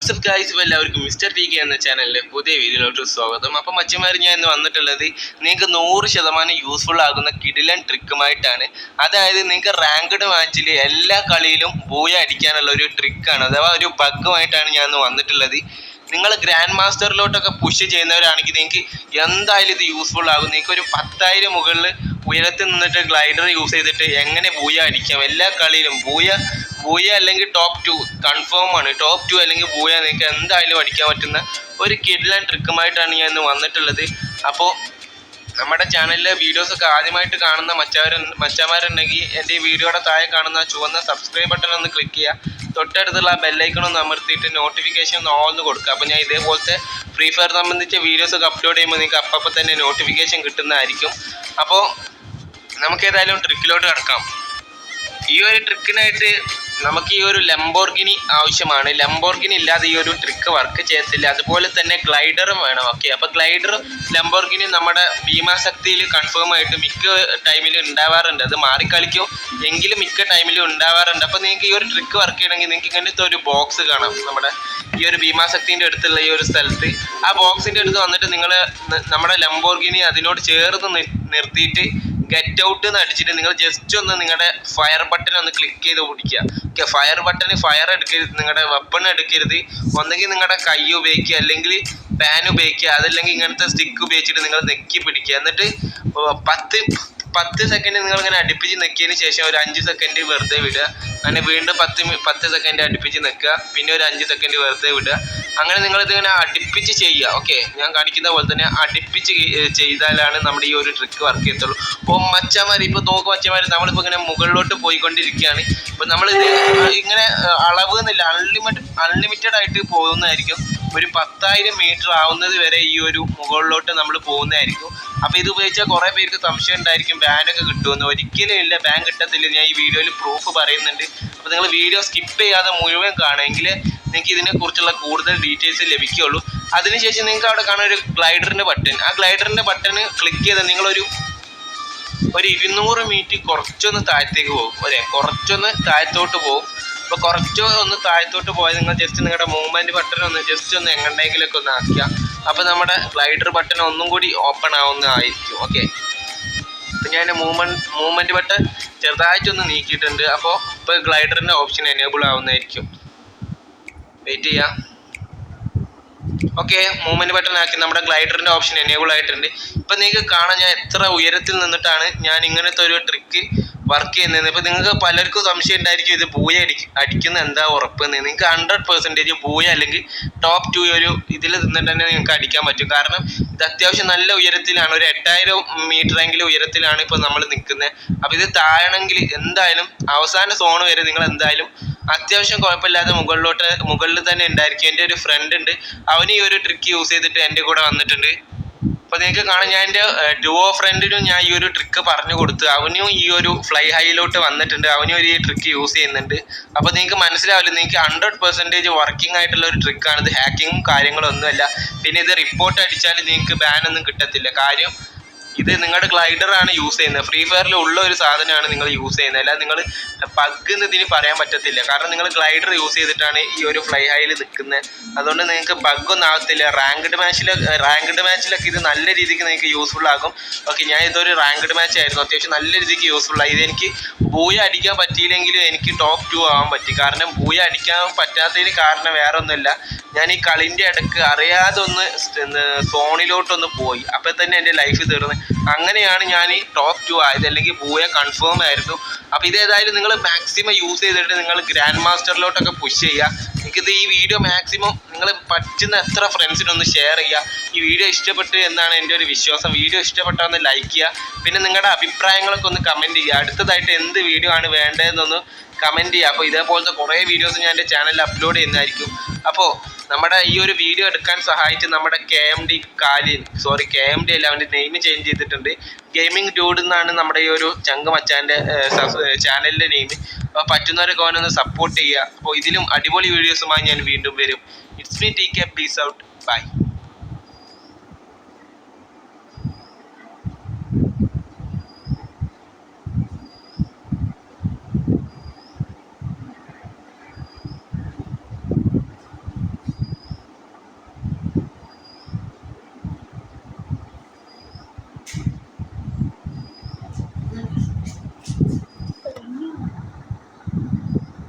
Guys, എല്ലാവർക്കും mister T K എന്ന ചാനലിലെ പുതിയ വീഡിയോയിലോട്ട് സ്വാഗതം. അപ്പം മച്ചന്മാർ ഞാൻ ഇന്ന് വന്നിട്ടുള്ളത് നിങ്ങൾക്ക് 100% യൂസ്ഫുൾ ആകുന്ന കിടിലൻ ട്രിക്കുമായിട്ടാണ്. അതായത് നിങ്ങൾക്ക് റാങ്ക്ഡ് മാച്ചിൽ എല്ലാ കളിയിലും ബൂയ അടിക്കാനുള്ള ഒരു ട്രിക്കാണ്, അഥവാ ഒരു ബഗ്ഗുമായിട്ടാണ് ഞാൻ ഇന്ന് വന്നിട്ടുള്ളത്. നിങ്ങൾ ഗ്രാൻഡ് മാസ്റ്ററിലോട്ടൊക്കെ പുഷ് ചെയ്യുന്നവരാണെങ്കിൽ നിങ്ങൾക്ക് എന്തായാലും ഇത് യൂസ്ഫുൾ ആകും. നിങ്ങൾക്ക് ഒരു 10,000 മുകളിൽ ഉയരത്തിൽ നിന്നിട്ട് ഗ്ലൈഡർ യൂസ് ചെയ്തിട്ട് എങ്ങനെ ബൂയ അടിക്കാം എല്ലാ കളിയിലും. ബൂയ അല്ലെങ്കിൽ ടോപ്പ് 2 കൺഫേം ആണ്. ടോപ്പ് 2 അല്ലെങ്കിൽ ബൂയ നിങ്ങൾക്ക് എന്തായാലും അടിക്കാൻ പറ്റുന്ന ഒരു കിടിലൻ ട്രിക്കുമായിട്ടാണ് ഞാൻ ഇന്ന് വന്നിട്ടുള്ളത്. അപ്പോൾ നമ്മുടെ ചാനലിലെ വീഡിയോസൊക്കെ ആദ്യമായിട്ട് കാണുന്ന മച്ചാമാരുണ്ടെങ്കിൽ എൻ്റെ ഈ വീഡിയോയുടെ താഴെ കാണുന്ന ചുവന്ന സബ്സ്ക്രൈബ് ബട്ടൺ ഒന്ന് ക്ലിക്ക് ചെയ്യുക. തൊട്ടടുത്തുള്ള ബെല്ലൈക്കൺ ഒന്ന് അമർത്തിയിട്ട് നോട്ടിഫിക്കേഷൻ ഒന്ന് ഓൾ കൊടുക്കുക. അപ്പോൾ ഞാൻ ഇതേപോലത്തെ ഫ്രീ ഫയർ സംബന്ധിച്ച വീഡിയോസൊക്കെ അപ്ലോഡ് ചെയ്യുമ്പോൾ നിങ്ങൾക്ക് അപ്പം തന്നെ നോട്ടിഫിക്കേഷൻ കിട്ടുന്നതായിരിക്കും. അപ്പോൾ നമുക്ക് ഏതായാലും ട്രിക്കിലോട്ട് കിടക്കാം. ഈ ഒരു ട്രിക്കിനായിട്ട് നമുക്ക് ഈ ഒരു ലംബോർഗിനി ആവശ്യമാണ്. ലംബോർഗിനി ഇല്ലാതെ ഈ ഒരു ട്രിക്ക് വർക്ക് ചെയ്യത്തില്ല. അതുപോലെ തന്നെ ഗ്ലൈഡറും വേണം. ഓക്കെ, അപ്പോൾ ഗ്ലൈഡറും ലംബോർഗിനി നമ്മുടെ ഭീമാശക്തിയിൽ കൺഫേം ആയിട്ട് മിക്ക ടൈമിലും ഉണ്ടാവാറുണ്ട്. അത് മാറിക്കളിക്കും എങ്കിലും മിക്ക ടൈമിലും ഉണ്ടാവാറുണ്ട്. അപ്പോൾ നിങ്ങൾക്ക് ഈ ഒരു ട്രിക്ക് വർക്ക് ചെയ്യണമെങ്കിൽ നിങ്ങൾക്ക് ഇങ്ങനത്തെ ഒരു ബോക്സ് കാണാം നമ്മുടെ ഈ ഒരു ഭീമാശക്തിൻ്റെ അടുത്തുള്ള ഈ ഒരു സ്ഥലത്ത്. ആ ബോക്സിൻ്റെ അടുത്ത് വന്നിട്ട് നിങ്ങൾ നമ്മുടെ ലംബോർഗിനി അതിനോട് ചേർന്ന് നിർത്തിയിട്ട് ഗെറ്റ് ഔട്ട് എന്ന് അടിച്ചിട്ട് നിങ്ങൾ ജസ്റ്റ് ഒന്ന് നിങ്ങളുടെ ഫയർ ബട്ടൺ ഒന്ന് ക്ലിക്ക് ചെയ്ത് പിടിക്കുക. ഓക്കെ, ഫയർ ബട്ടൺ ഫയർ എടുക്കരുത്, നിങ്ങളുടെ വെപ്പൺ എടുക്കരുത്. ഒന്നെങ്കിൽ നിങ്ങളുടെ കൈ ഉപയോഗിക്കുക, അല്ലെങ്കിൽ പാൻ ഉപയോഗിക്കുക, അതല്ലെങ്കിൽ ഇങ്ങനത്തെ സ്റ്റിക്ക് ഉപയോഗിച്ചിട്ട് നിങ്ങൾ നെക്കി പിടിക്കുക. എന്നിട്ട് 10 സെക്കൻഡ് നിങ്ങൾ ഇങ്ങനെ അടുപ്പിച്ച് നെക്കിയതിന് ശേഷം ഒരു 5 സെക്കൻഡ് വെറുതെ വിടുക. അങ്ങനെ വീണ്ടും 10 സെക്കൻഡ് അടുപ്പിച്ച് നിൽക്കുക, പിന്നെ ഒരു 5 സെക്കൻഡ് വെറുതെ വിടുക. അങ്ങനെ നിങ്ങളിതിങ്ങനെ അടുപ്പിച്ച് ചെയ്യുക. ഓക്കെ, ഞാൻ കാണിക്കുന്ന പോലെ തന്നെ അടുപ്പിച്ച് ചെയ്താലാണ് നമ്മുടെ ഈ ഒരു ട്രിക്ക് വർക്ക് ചെയ്യത്തുള്ളൂ. അപ്പോൾ മച്ചന്മാർ ഇപ്പോൾ നോക്കും മച്ചന്മാർ, നമ്മളിപ്പോൾ ഇങ്ങനെ മുകളിലോട്ട് പോയിക്കൊണ്ടിരിക്കുകയാണ്. ഇപ്പോൾ നമ്മളിത് ഇങ്ങനെ അളവ് എന്നില്ല, അൺലിമിറ്റഡ് ആയിട്ട് പോകുന്നതായിരിക്കും. ഒരു 10,000 മീറ്റർ ആവുന്നത് വരെ ഈ ഒരു മുകളിലോട്ട് നമ്മൾ പോകുന്നതായിരിക്കും. അപ്പോൾ ഇത് ഉപയോഗിച്ചാൽ കുറേ പേർക്ക് സംശയം ഉണ്ടായിരിക്കും ബാനൊക്കെ കിട്ടുമെന്ന്. ഒരിക്കലും ഇല്ല, ബാൻ കിട്ടത്തില്ല. ഞാൻ ഈ വീഡിയോയിൽ പ്രൂഫ് പറയുന്നുണ്ട്. അപ്പോൾ നിങ്ങൾ വീഡിയോ സ്കിപ്പ് ചെയ്യാതെ മുഴുവൻ കാണുമെങ്കിൽ നിങ്ങൾക്ക് ഇതിനെക്കുറിച്ചുള്ള കൂടുതൽ ഡീറ്റെയിൽസ് ലഭിക്കുകയുള്ളൂ. അതിനുശേഷം നിങ്ങൾക്ക് അവിടെ കാണാൻ ഒരു ഗ്ലൈഡറിൻ്റെ ബട്ടൺ. ആ ഗ്ലൈഡറിൻ്റെ ബട്ടൺ ക്ലിക്ക് ചെയ്ത് നിങ്ങളൊരു 200 മീറ്റർ കുറച്ചൊന്ന് താഴത്തേക്ക് പോകും. അല്ലേ, കുറച്ചൊന്ന് താഴത്തോട്ട് പോകും. അപ്പോൾ കുറച്ചൊന്ന് താഴത്തോട്ട് പോയാൽ നിങ്ങൾ ജസ്റ്റ് നിങ്ങളുടെ മൂവ്മെൻറ്റ് ബട്ടൺ ഒന്ന് ജസ്റ്റ് ഒന്ന് എങ്ങനെയെങ്കിലൊക്കെ ഒന്ന് ആക്കുക. അപ്പോൾ നമ്മുടെ ഗ്ലൈഡർ ബട്ടൺ ഒന്നും കൂടി ഓപ്പൺ ആവുന്നതായിരിക്കും. ഓക്കെ, അപ്പോൾ ഞാൻ മൂവ്മെൻറ്റ് ബട്ടൺ ചെറുതായിട്ടൊന്ന് നീക്കിയിട്ടുണ്ട്. അപ്പോൾ ഇപ്പോൾ ഗ്ലൈഡറിൻ്റെ ഓപ്ഷൻ എനേബിൾ ആവുന്നതായിരിക്കും. വെയിറ്റ് ചെയ്യാം. ഓക്കെ, മൂവ്മെൻറ്റ് ബട്ടൺ ആക്കി നമ്മുടെ ഗ്ലൈഡറിൻ്റെ ഓപ്ഷൻ എനേബിൾ ആയിട്ടുണ്ട്. ഇപ്പം നിങ്ങൾക്ക് കാണാൻ ഞാൻ എത്ര ഉയരത്തിൽ നിന്നിട്ടാണ് ഞാൻ ഇങ്ങനത്തെ ഒരു ട്രിക്ക് വർക്ക് ചെയ്യുന്നത്. ഇപ്പോൾ നിങ്ങൾക്ക് പലർക്കും സംശയം ഉണ്ടായിരിക്കും ഇത് ബൂയ അടിക്കുന്ന എന്താ ഉറപ്പെന്ന്. നിങ്ങൾക്ക് 100% ബൂയ അല്ലെങ്കിൽ ടോപ്പ് 2 ഒരു ഇതിൽ നിന്നിട്ട് തന്നെ നിങ്ങൾക്ക് അടിക്കാൻ പറ്റും. കാരണം ഇത് അത്യാവശ്യം നല്ല ഉയരത്തിലാണ്, ഒരു 8,000 മീറ്റർ എങ്കിലും ഉയരത്തിലാണ് ഇപ്പോൾ നമ്മൾ നിൽക്കുന്നത്. അപ്പോൾ ഇത് താഴണമെങ്കിൽ എന്തായാലും അവസാന സോൺ വരെ നിങ്ങൾ എന്തായാലും അത്യാവശ്യം കുഴപ്പമില്ലാതെ മുകളിൽ തന്നെ ഉണ്ടായിരിക്കും. എൻ്റെ ഒരു ഫ്രണ്ട് ഉണ്ട്, അവന് ഈ ഒരു ട്രിക്ക് യൂസ് ചെയ്തിട്ട് എൻ്റെ കൂടെ വന്നിട്ടുണ്ട്. അപ്പോൾ നിങ്ങൾക്ക് കാണാം, ഞാൻ എൻ്റെ ഡുവോ ഫ്രണ്ടിനും ഞാൻ ഈ ഒരു ട്രിക്ക് പറഞ്ഞു കൊടുത്തു. അവനും ഈ ഒരു ഫ്ലൈ ഹൈയിലോട്ട് വന്നിട്ടുണ്ട്, അവനും ഈ ട്രിക്ക് യൂസ് ചെയ്യുന്നുണ്ട്. അപ്പോൾ നിങ്ങൾക്ക് മനസ്സിലാവില്ല, നിങ്ങൾക്ക് 100% വർക്കിംഗ് ആയിട്ടുള്ള ഒരു ട്രിക്കാണ്. ഇത് ഹാക്കിങ്ങും കാര്യങ്ങളൊന്നുമല്ല. പിന്നെ ഇത് റിപ്പോർട്ട് അടിച്ചാൽ നിങ്ങൾക്ക് ബാനൊന്നും കിട്ടത്തില്ല. കാര്യം ഇത് നിങ്ങളുടെ ഗ്ലൈഡറാണ് യൂസ് ചെയ്യുന്നത്. ഫ്രീ ഫയറിൽ ഉള്ള ഒരു സാധനമാണ് നിങ്ങൾ യൂസ് ചെയ്യുന്നത്. അല്ലാതെ നിങ്ങൾ ബഗ് എന്ന് ഇതിന് പറയാൻ പറ്റത്തില്ല. കാരണം നിങ്ങൾ ഗ്ലൈഡർ യൂസ് ചെയ്തിട്ടാണ് ഈ ഒരു ഫ്ലൈ ഹൈയിൽ നിൽക്കുന്നത്. അതുകൊണ്ട് നിങ്ങൾക്ക് ബഗ്ഗൊന്നും ആകത്തില്ല. റാങ്ക്ഡ് മാച്ചിലൊക്കെ ഇത് നല്ല രീതിക്ക് നിങ്ങൾക്ക് യൂസ്ഫുൾ ആകും. ഓക്കെ, ഞാൻ ഇതൊരു റാങ്ക്ഡ് മാച്ച് ആയിരുന്നു, അത്യാവശ്യം നല്ല രീതിക്ക് യൂസ്ഫുൾ ആയി. ഇതെനിക്ക് ബൂയ അടിക്കാൻ പറ്റിയില്ലെങ്കിലും എനിക്ക് ടോപ്പ് 2 ആവാൻ പറ്റി. കാരണം ബൂയ അടിക്കാൻ പറ്റാത്തതിന് കാരണം വേറെ ഒന്നുമില്ല, ഞാൻ ഈ കളിൻ്റെ ഇടയ്ക്ക് അറിയാതെ ഒന്ന് സോണിലോട്ടൊന്ന് പോയി. അപ്പോൾ തന്നെ എൻ്റെ ലൈഫ് തീർന്ന്. അങ്ങനെയാണ് ഞാൻ ഈ ടോപ്പ് 2 ആയത്, അല്ലെങ്കിൽ ബൂയ കൺഫേം ആയിരുന്നു. അപ്പോൾ ഇതേതായാലും നിങ്ങൾ മാക്സിമം യൂസ് ചെയ്തിട്ട് നിങ്ങൾ ഗ്രാൻഡ് മാസ്റ്ററിലോട്ടൊക്കെ പുഷ് ചെയ്യുക. എനിക്കിത് ഈ വീഡിയോ മാക്സിമം നിങ്ങൾ പറ്റുന്ന എത്ര ഫ്രണ്ട്സിനൊന്ന് ഷെയർ ചെയ്യുക. ഈ വീഡിയോ ഇഷ്ടപ്പെട്ടു എന്നാണ് എൻ്റെ ഒരു വിശ്വാസം. വീഡിയോ ഇഷ്ടപ്പെട്ടാൽ ഒന്ന് ലൈക്ക് ചെയ്യുക. പിന്നെ നിങ്ങളുടെ അഭിപ്രായങ്ങളൊക്കെ ഒന്ന് കമൻറ്റ് ചെയ്യുക. അടുത്തതായിട്ട് എന്ത് വീഡിയോ ആണ് വേണ്ടതെന്നൊന്ന് കമൻറ്റ് ചെയ്യുക. അപ്പോൾ ഇതേപോലത്തെ കുറേ വീഡിയോസ് ഞാൻ എൻ്റെ ചാനലിൽ അപ്ലോഡ് ചെയ്യുന്നതായിരിക്കും. അപ്പോൾ നമ്മുടെ ഈ ഒരു വീഡിയോ എടുക്കാൻ സഹായിച്ച് നമ്മുടെ KMD അല്ല, അവൻ്റെ നെയിം ചേഞ്ച് ചെയ്തിട്ടുണ്ട്. ഗെയിമിംഗ് ഡ്യൂഡ് എന്നാണ് നമ്മുടെ ഈ ഒരു ചങ്ക് മച്ചാൻ്റെ ചാനലിൻ്റെ നെയിം. അപ്പോൾ പറ്റുന്നവരൊക്കെ അവനൊന്ന് സപ്പോർട്ട് ചെയ്യുക. അപ്പോൾ ഇതിലും അടിപൊളി വീഡിയോസുമായി ഞാൻ വീണ്ടും വരും. It's me TK, peace out, by.